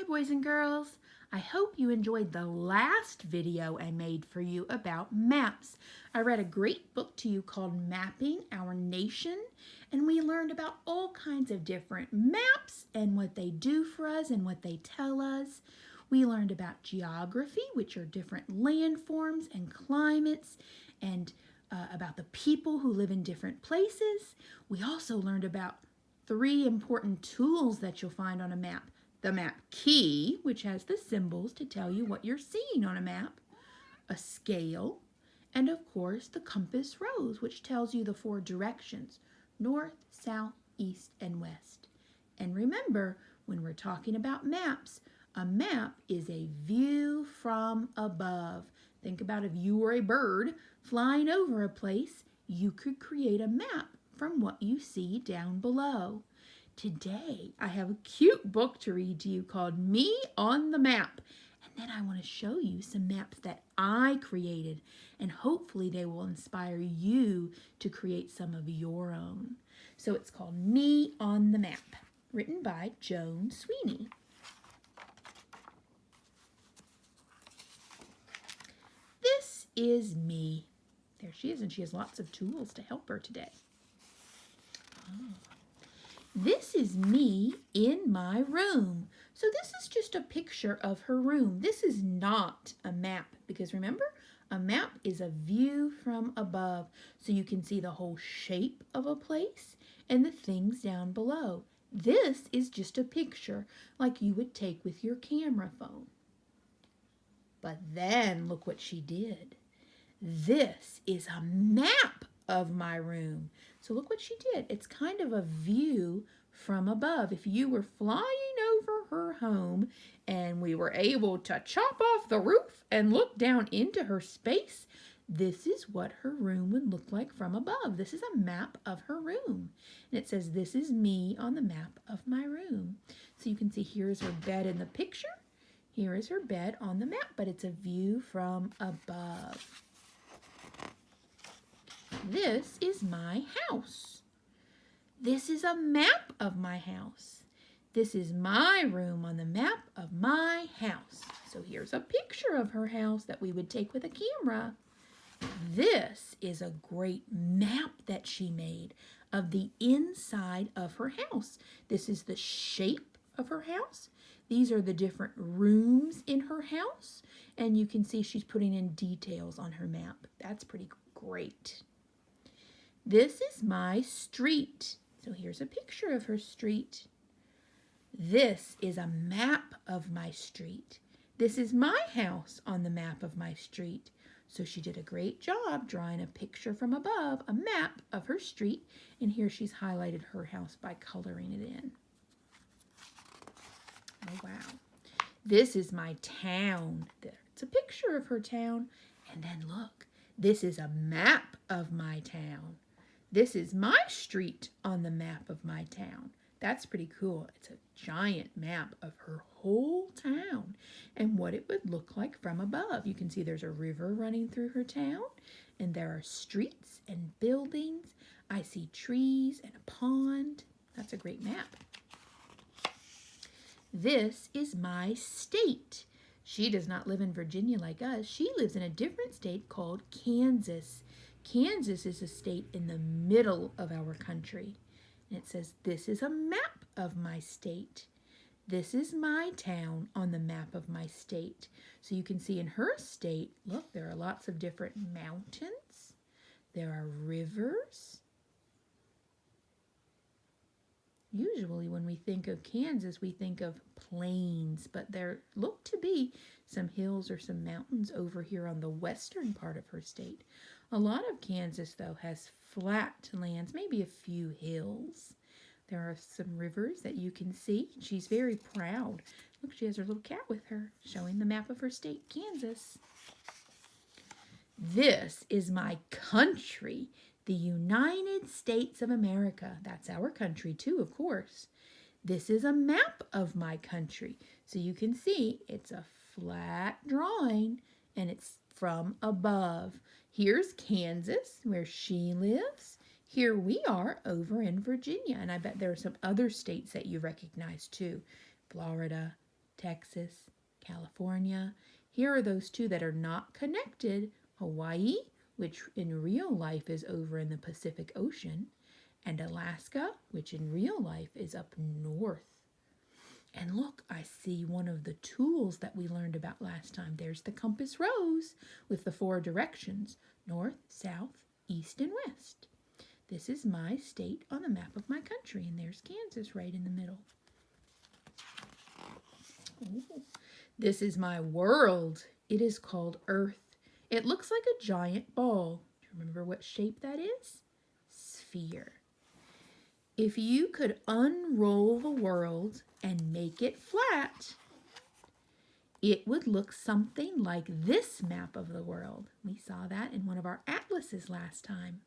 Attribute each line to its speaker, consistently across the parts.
Speaker 1: Hi boys and girls. I hope you enjoyed the last video I made for you about maps. I read a great book to you called Mapping Our Nation, and we learned about all kinds of different maps and what they do for us and what they tell us. We learned about geography, which are different landforms and climates, and about the people who live in different places. We also learned about 3 important tools that you'll find on a map. The map key, which has the symbols to tell you what you're seeing on a map, a scale, and of course the compass rose, which tells you the 4 directions, north, south, east, and west. And remember, when we're talking about maps, a map is a view from above. Think about if you were a bird flying over a place, you could create a map from what you see down below. Today, I have a cute book to read to you called Me on the Map. And then I want to show you some maps that I created. And hopefully they will inspire you to create some of your own. So it's called Me on the Map, written by Joan Sweeney. This is me. There she is, and she has lots of tools to help her today. This is me in my room. So this is just a picture of her room. This is not a map because remember, a map is a view from above. So you can see the whole shape of a place and the things down below. This is just a picture like you would take with your camera phone. But then look what she did. This is a map of my room. So look what she did. It's kind of a view from above. If you were flying over her home and we were able to chop off the roof and look down into her space, this is what her room would look like from above. This is a map of her room. And it says, this is me on the map of my room. So you can see here's her bed in the picture. Here is her bed on the map, but it's a view from above. This is my house. This is a map of my house. This is my room on the map of my house. So here's a picture of her house that we would take with a camera. This is a great map that she made of the inside of her house. This is the shape of her house. These are the different rooms in her house. And you can see she's putting in details on her map. That's pretty great. This is my street. So here's a picture of her street. This is a map of my street. This is my house on the map of my street. So she did a great job drawing a picture from above, a map of her street. And here she's highlighted her house by coloring it in. Oh, wow. This is my town. It's a picture of her town. And then look, this is a map of my town. This is my street on the map of my town. That's pretty cool. It's a giant map of her whole town and what it would look like from above. You can see there's a river running through her town, and there are streets and buildings. I see trees and a pond. That's a great map. This is my state. She does not live in Virginia like us. She lives in a different state called Kansas. Kansas is a state in the middle of our country. And it says, this is a map of my state. This is my town on the map of my state. So you can see in her state, look, there are lots of different mountains. There are rivers. Usually when we think of Kansas, we think of plains, but there look to be some hills or some mountains over here on the western part of her state. A lot of Kansas, though, has flat lands, maybe a few hills. There are some rivers that you can see. She's very proud. Look, she has her little cat with her, showing the map of her state, Kansas. This is my country, the United States of America. That's our country, too, of course. This is a map of my country. So you can see it's a flat drawing, and it's from above. Here's Kansas, where she lives. Here we are over in Virginia, and I bet there are some other states that you recognize too. Florida, Texas, California. Here are those two that are not connected. Hawaii, which in real life is over in the Pacific Ocean, and Alaska, which in real life is up north. And look, I see one of the tools that we learned about last time. There's the compass rose with the 4 directions: north, south, east, and west. This is my state on the map of my country, and there's Kansas right in the middle. Ooh. This is my world. It is called Earth. It looks like a giant ball. Do you remember what shape that is? Sphere. If you could unroll the world and make it flat, it would look something like this map of the world. We saw that in one of our atlases last time.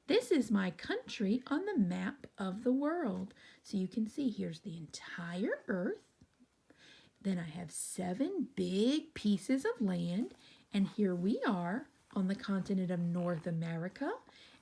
Speaker 1: This is my country on the map of the world. So you can see here's the entire Earth. Then I have 7 big pieces of land, and here we are on the continent of North America,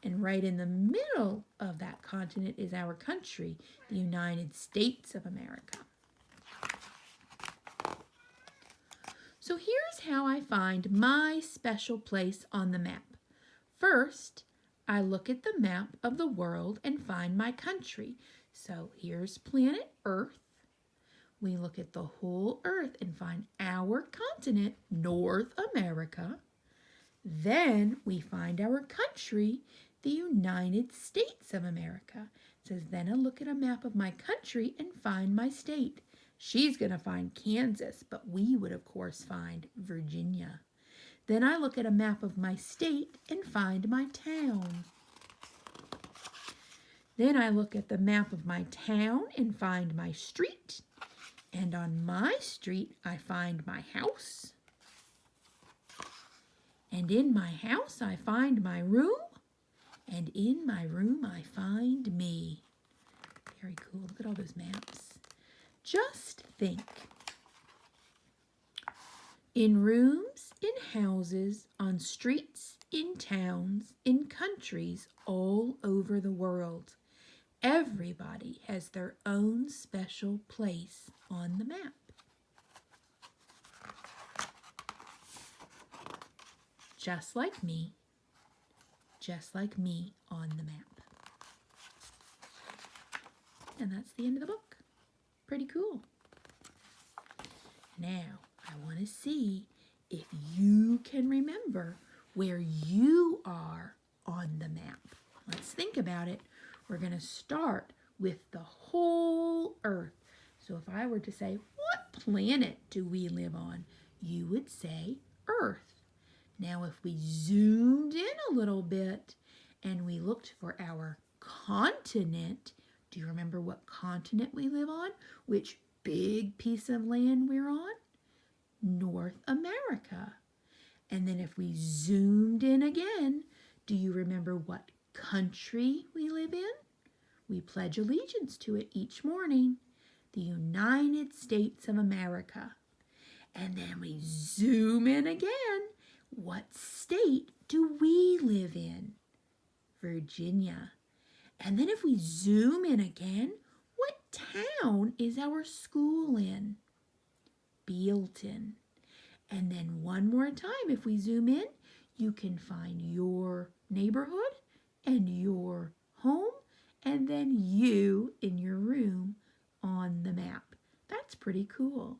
Speaker 1: and right in the middle of that continent is our country, the United States of America. So here's how I find my special place on the map. First, I look at the map of the world and find my country. So here's planet Earth. We look at the whole Earth and find our continent, North America. Then we find our country, the United States of America. It says, then I look at a map of my country and find my state. She's going to find Kansas, but we would, of course, find Virginia. Then I look at a map of my state and find my town. Then I look at the map of my town and find my street. And on my street, I find my house. And in my house, I find my room. And in my room, I find me. Very cool. Look at all those maps. Just think. In rooms, in houses, on streets, in towns, in countries all over the world, everybody has their own special place on the map. Just like me on the map. And that's the end of the book. Pretty cool. Now, I want to see if you can remember where you are on the map. Let's think about it. We're going to start with the whole Earth. So if I were to say, what planet do we live on? You would say Earth. Now if we zoomed in a little bit and we looked for our continent, do you remember what continent we live on? Which big piece of land we're on? North America. And then if we zoomed in again, do you remember what country we live in? We pledge allegiance to it each morning. The United States of America. And then we zoom in again. What state do we live in? Virginia. And then if we zoom in again, what town is our school in? Bealton. And then one more time, if we zoom in, you can find your neighborhood and your home, and then you in your room on the map. That's pretty cool.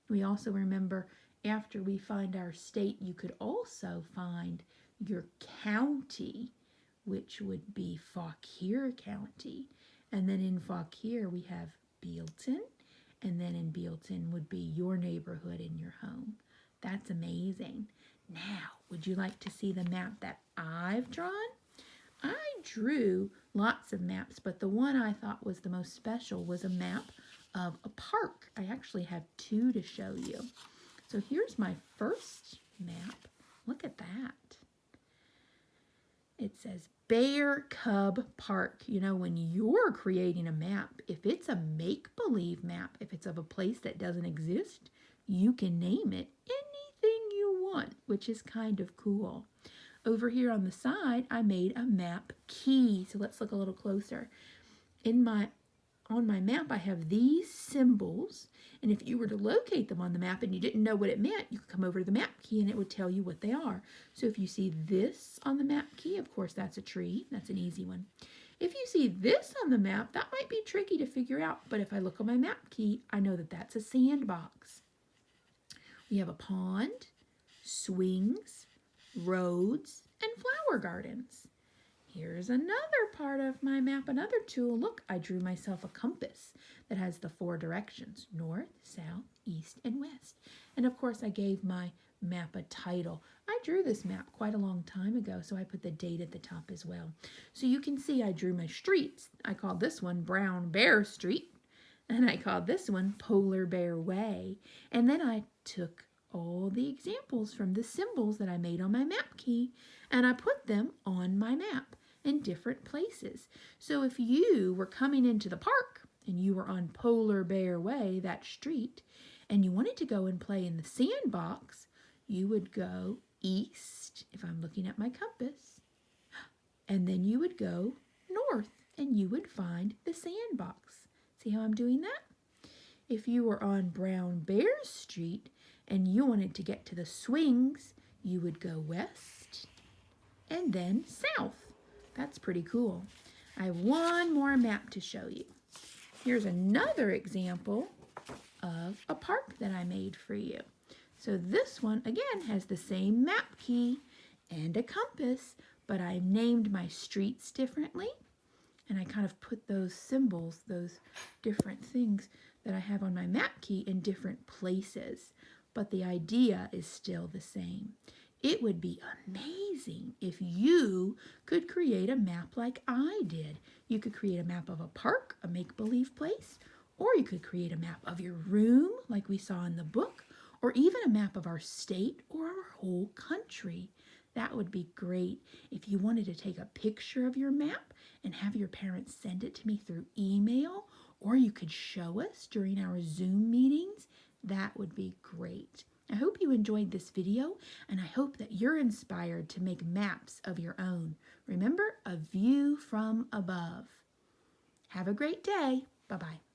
Speaker 1: We also remember after we find our state, you could also find your county, which would be Fauquier County. And then in Fauquier, we have Bealton. And then in Bealton would be your neighborhood and your home. That's amazing. Now, would you like to see the map that I've drawn? I drew lots of maps, but the one I thought was the most special was a map of a park. I actually have 2 to show you. So here's my first map. Look at that. It says Bear Cub Park. You know, when you're creating a map, if it's a make-believe map, if it's of a place that doesn't exist, you can name it anything you want, which is kind of cool. Over here on the side, I made a map key. So let's look a little closer. On my map, I have these symbols, And if you were to locate them on the map and you didn't know what it meant, you could come over to the map key and it would tell you what they are. So if you see this on the map key, of course that's a tree. That's an easy one. If you see this on the map, that might be tricky to figure out, but if I look on my map key, I know that that's a sandbox. We have a pond, swings, roads, and flower gardens. Here's another part of my map, another tool. Look, I drew myself a compass that has the 4 directions, north, south, east, and west. And of course, I gave my map a title. I drew this map quite a long time ago, so I put the date at the top as well. So you can see I drew my streets. I called this one Brown Bear Street, and I called this one Polar Bear Way. And then I took all the examples from the symbols that I made on my map key, and I put them on my map in different places. So if you were coming into the park and you were on Polar Bear Way, that street, and you wanted to go and play in the sandbox, you would go east, if I'm looking at my compass, and then you would go north and you would find the sandbox. See how I'm doing that? If you were on Brown Bear Street and you wanted to get to the swings, you would go west and then south. That's pretty cool. I have one more map to show you. Here's another example of a park that I made for you. So this one, again, has the same map key and a compass, but I named my streets differently, and I kind of put those symbols, those different things that I have on my map key in different places, but the idea is still the same. It would be amazing if you could create a map like I did. You could create a map of a park, a make-believe place, or you could create a map of your room like we saw in the book, or even a map of our state or our whole country. That would be great. If you wanted to take a picture of your map and have your parents send it to me through email, or you could show us during our Zoom meetings, that would be great. I hope you enjoyed this video, and I hope that you're inspired to make maps of your own. Remember, a view from above. Have a great day. Bye-bye.